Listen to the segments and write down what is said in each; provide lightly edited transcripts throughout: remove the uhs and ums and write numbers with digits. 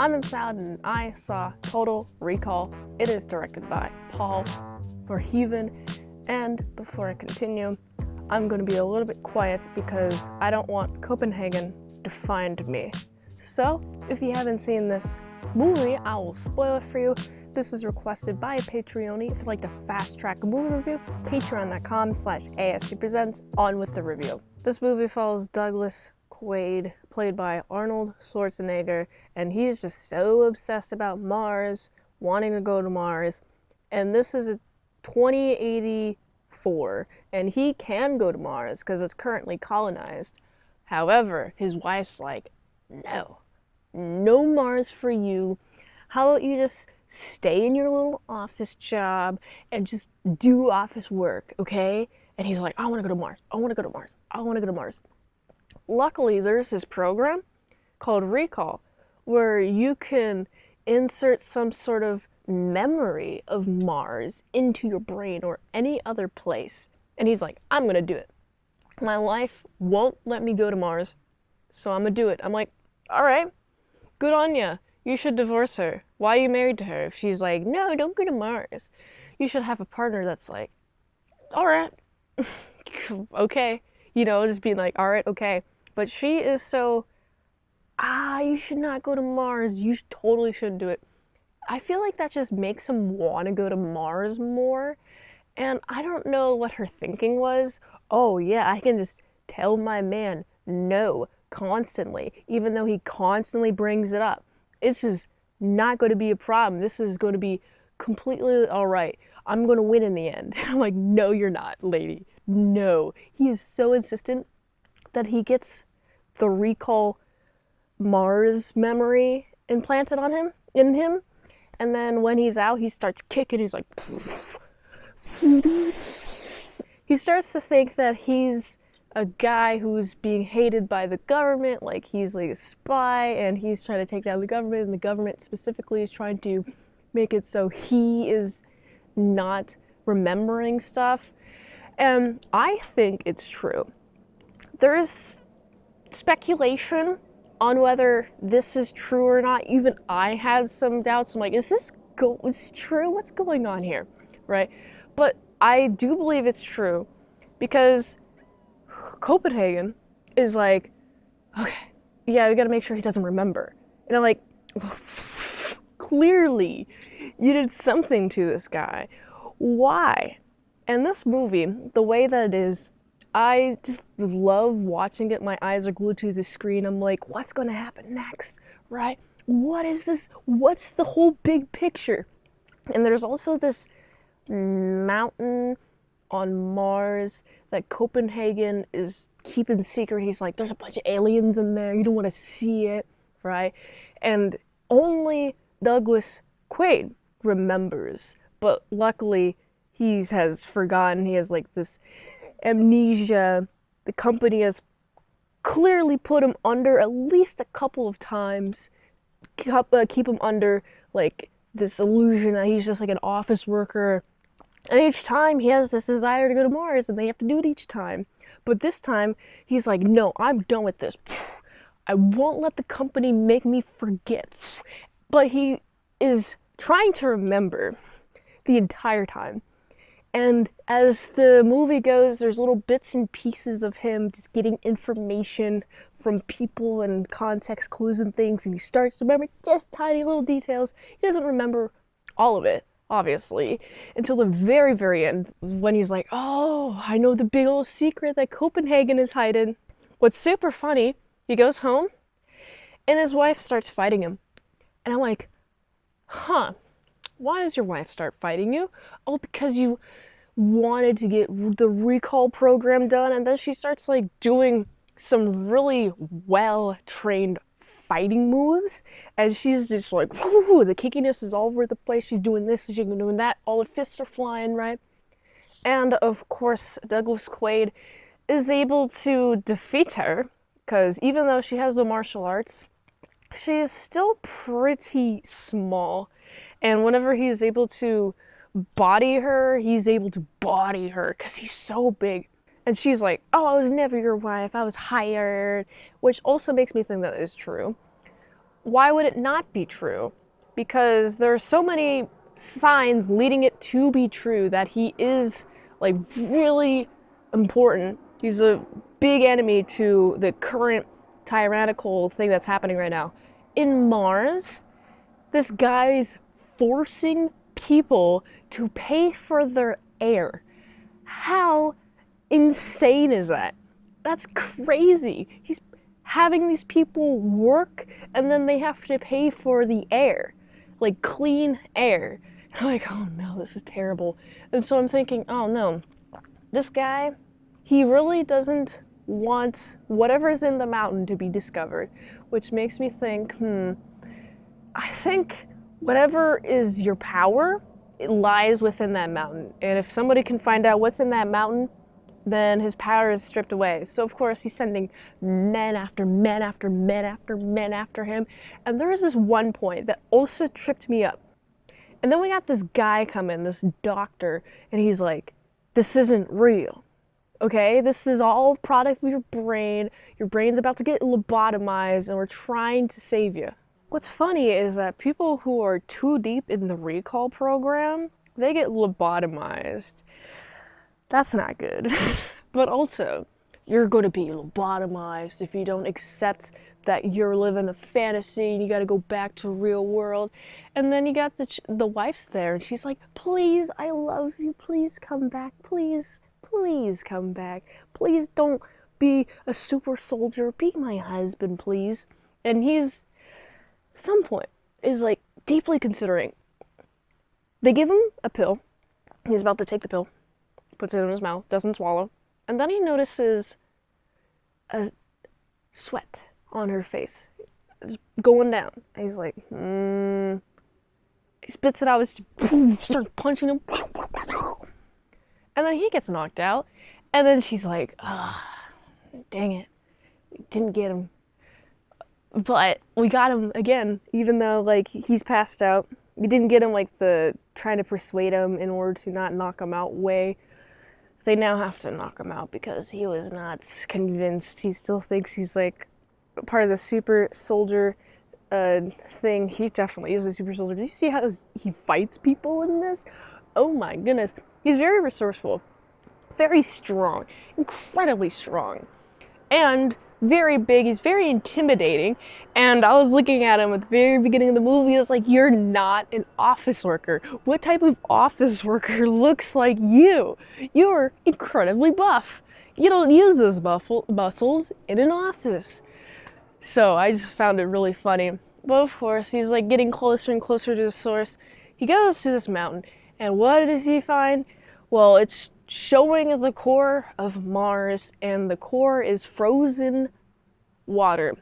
I'm in Salad and I saw Total Recall. It is directed by Paul Verhoeven. And before I continue, I'm going to be a little bit quiet because I don't want Copenhagen to find me. So, if you haven't seen this movie, I will spoil it for you. This is requested by a Patreon. If you'd like to fast-track a movie review, patreon.com/ASEPresents, on with the review. This movie follows Douglas Quaid, played by Arnold Schwarzenegger, and he's just so obsessed about Mars, wanting to go to Mars, and this is a 2084, and he can go to Mars because it's currently colonized. However, his wife's like, no Mars for you. How about you just stay in your little office job and just do office work, okay? And he's like, I want to go to Mars. I want to go to Mars. I want to go to Mars. Luckily, there's this program called Recall where you can insert some sort of memory of Mars into your brain or any other place. And he's like, I'm going to do it. My life won't let me go to Mars, so I'm going to do it. I'm like, all right, good on ya. You should divorce her. Why are you married to her? If she's like, no, don't go to Mars. You should have a partner that's like, all right, okay. You know, just being like, all right, okay. But she is so, you should not go to Mars. You totally shouldn't do it. I feel like that just makes him want to go to Mars more. And I don't know what her thinking was. Oh yeah, I can just tell my man no constantly, even though he constantly brings it up. This is not going to be a problem. This is going to be completely all right. I'm going to win in the end. I'm like, no, you're not, lady. No. He is so insistent that he gets the Recall Mars memory implanted in him. And then when he's out, he starts kicking. He's like, he starts to think that he's a guy who's being hated by the government, like he's like a spy, and he's trying to take down the government, and the government specifically is trying to make it so he is not remembering stuff. And I think it's true. There's speculation on whether this is true or not. Even I had some doubts. I'm like, is this true? What's going on here? Right? But I do believe it's true because Copenhagen is like, okay, yeah, we gotta make sure he doesn't remember. And I'm like, clearly, you did something to this guy. Why? And this movie, the way that it is, I just love watching it. My eyes are glued to the screen. I'm like, what's gonna happen next, right? What is this? What's the whole big picture? And there's also this mountain on Mars that Copenhagen is keeping secret. He's like, there's a bunch of aliens in there. You don't want to see it, right? And only Douglas Quaid remembers. But luckily, he has forgotten. He has like this amnesia. The company has clearly put him under at least a couple of times. Keep him under like this illusion that he's just like an office worker. And each time he has this desire to go to Mars and they have to do it each time. But this time he's like, no, I'm done with this. I won't let the company make me forget. But he is trying to remember the entire time. And as the movie goes, there's little bits and pieces of him just getting information from people and context clues and things. And he starts to remember just tiny little details. He doesn't remember all of it, obviously, until the very, very end, when he's like, oh, I know the big old secret that Copenhagen is hiding. What's super funny, he goes home, and his wife starts fighting him. And I'm like, why does your wife start fighting you? Oh, because you wanted to get the recall program done, and then she starts like doing some really well-trained fighting moves, and she's just like, whoo, the kickiness is all over the place. She's doing this, she's doing that, all the fists are flying, right? And of course, Douglas Quaid is able to defeat her, because even though she has the martial arts, she's still pretty small. And whenever he is able to body her, he's able to body her, because he's so big. And she's like, oh, I was never your wife, I was hired, which also makes me think that is true. why would it not be true? Because there are so many signs leading it to be true that he is like really important. He's a big enemy to the current tyrannical thing that's happening right now. In Mars, this guy's forcing people to pay for their air. How insane is that? That's crazy. He's having these people work and then they have to pay for the air, like clean air. I'm like, oh no, this is terrible. And so I'm thinking, oh no, this guy, he really doesn't want whatever's in the mountain to be discovered, which makes me think, I think whatever is your power, it lies within that mountain. And if somebody can find out what's in that mountain, then his power is stripped away. So of course he's sending men after men after men after men after him. And there is this one point that also tripped me up. And then we got this guy come in, this doctor, and he's like, this isn't real. Okay, this is all product of your brain. Your brain's about to get lobotomized and we're trying to save you. What's funny is that people who are too deep in the recall program, they get lobotomized. That's not good. But also, you're going to be lobotomized if you don't accept that you're living a fantasy and you got to go back to real world. And then you got the wife's there and she's like, please, I love you. Please come back. Please, please come back. Please don't be a super soldier. Be my husband, please. And he's, at some point, is like deeply considering. They give him a pill. He's about to take the pill. Puts it in his mouth, doesn't swallow. And then he notices a sweat on her face. It's going down. And he's like, He spits it out, starts punching him. And then he gets knocked out. And then she's like, dang it. We didn't get him. But we got him again, even though like he's passed out. We didn't get him like the trying to persuade him in order to not knock him out way. They now have to knock him out because he was not convinced. He still thinks he's like part of the super soldier thing. He definitely is a super soldier. Do you see how he fights people in this? Oh my goodness. He's very resourceful, very strong, incredibly strong, and very big. He's very intimidating. And I was looking at him at the very beginning of the movie. I was like, you're not an office worker. What type of office worker looks like you? You're incredibly buff. You don't use those muscles in an office. So I just found it really funny. But of course, he's like getting closer and closer to the source. He goes to this mountain. And what does he find? Well, it's showing the core of Mars, and the core is frozen water,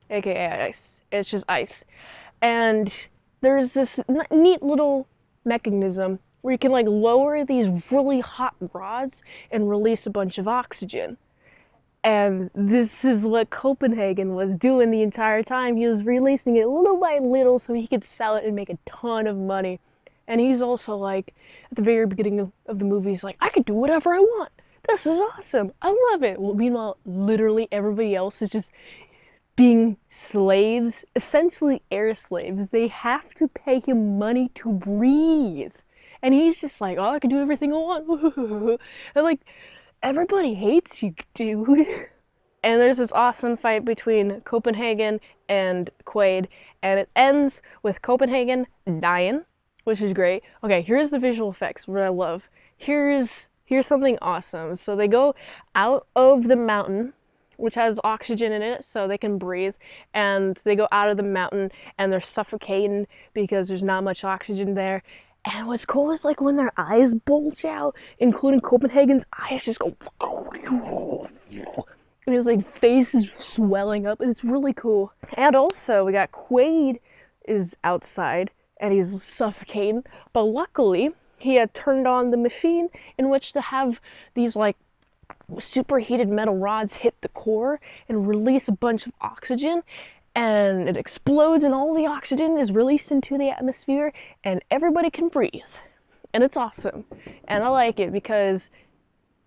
aka ice. It's just ice. And there's this neat little mechanism where you can like lower these really hot rods and release a bunch of oxygen. And this is what Copenhagen was doing the entire time. He was releasing it little by little so he could sell it and make a ton of money. And he's also like, at the very beginning of the movie, he's like, I can do whatever I want. This is awesome. I love it. Well, meanwhile, literally everybody else is just being slaves, essentially air slaves. They have to pay him money to breathe. And he's just like, oh, I can do everything I want. And like, everybody hates you, dude. And there's this awesome fight between Copenhagen and Quaid. And it ends with Copenhagen dying, which is great. Okay, here's the visual effects, what I love. Here's something awesome. So they go out of the mountain, which has oxygen in it, so they can breathe. And they go out of the mountain, and they're suffocating because there's not much oxygen there. And what's cool is like when their eyes bulge out, including Copenhagen's eyes just go, and his like face is swelling up. It's really cool. And also we got Quaid is outside, and he's suffocating, but luckily he had turned on the machine in which to have these like superheated metal rods hit the core and release a bunch of oxygen, and it explodes and all the oxygen is released into the atmosphere and everybody can breathe. And it's awesome. And I like it because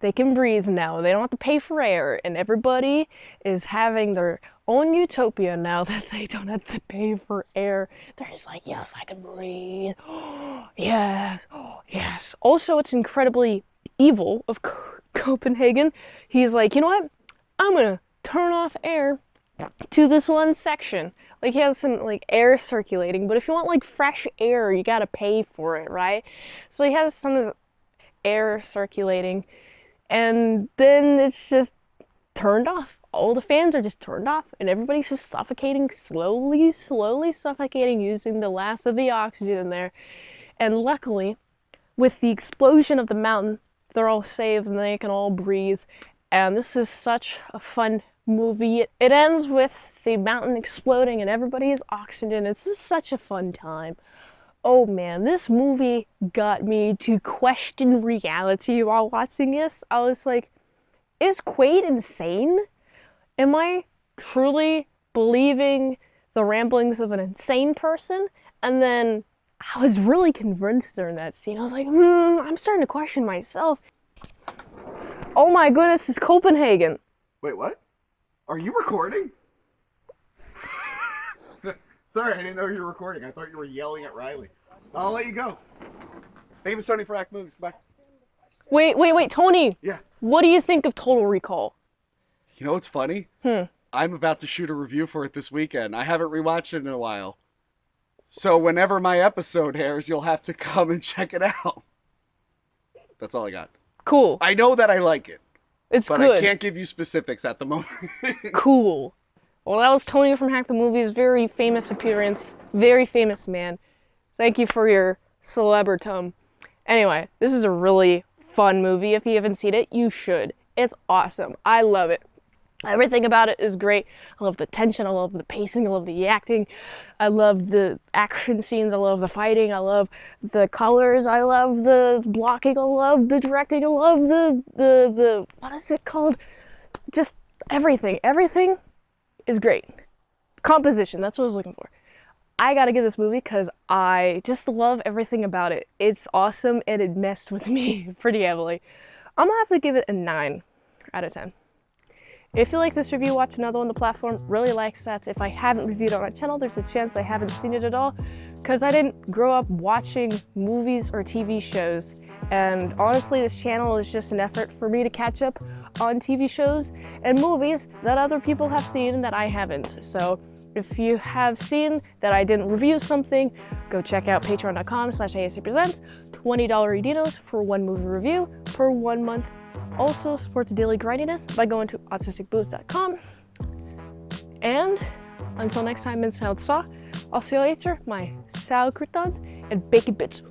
they can breathe now. They don't have to pay for air, and everybody is having their own utopia now that they don't have to pay for air. They're just like, yes, I can breathe. Yes, yes. Also, it's incredibly evil of Copenhagen. He's like, you know what? I'm gonna turn off air to this one section. Like, he has some like air circulating, but if you want like fresh air, you gotta pay for it, right? So he has some of the air circulating, and then it's just turned off. All the fans are just turned off, and everybody's just suffocating, slowly suffocating, using the last of the oxygen in there. And luckily, with the explosion of the mountain, they're all saved and they can all breathe. And this is such a fun movie. It ends with the mountain exploding and everybody has oxygen. It's just such a fun time. Oh man, this movie got me to question reality while watching this. I was like, is Quaid insane? Am I truly believing the ramblings of an insane person? And then I was really convinced during that scene. I was like, I'm starting to question myself. Oh my goodness, it's Copenhagen. Wait, what? Are you recording? Sorry, I didn't know you were recording. I thought you were yelling at Riley. I'll let you go. Thank you, Sony, for Act Movies. Bye. Wait, Tony. Yeah. What do you think of Total Recall? You know what's funny? I'm about to shoot a review for it this weekend. I haven't rewatched it in a while. So whenever my episode airs, you'll have to come and check it out. That's all I got. Cool. I know that I like it. It's but good. I can't give you specifics at the moment. Cool. Well, that was Tony from Hack the Movies. Very famous appearance. Very famous man. Thank you for your celebritum. Anyway, this is a really fun movie. If you haven't seen it, you should. It's awesome. I love it. Everything about it is great. I love the tension. I love the pacing. I love the acting. I love the action scenes. I love the fighting. I love the colors. I love the blocking. I love the directing. I love the what is it called? Just everything. Everything is great. Composition. That's what I was looking for. I gotta give this movie because I just love everything about it. It's awesome and it messed with me pretty heavily. I'm gonna have to give it a 9 out of 10. If you like this review, watch another one on the platform. Really likes that. If I haven't reviewed it on my channel, there's a chance I haven't seen it at all because I didn't grow up watching movies or TV shows. And honestly, this channel is just an effort for me to catch up on TV shows and movies that other people have seen and that I haven't. So if you have seen that I didn't review something, go check out patreon.com/ASEPresents. $20 Edinos for one movie review per 1 month. Also, support the daily grindiness by going to autisticboots.com. And until next time, mint salad saw. I'll see you later, my salad croutons and bacon bits.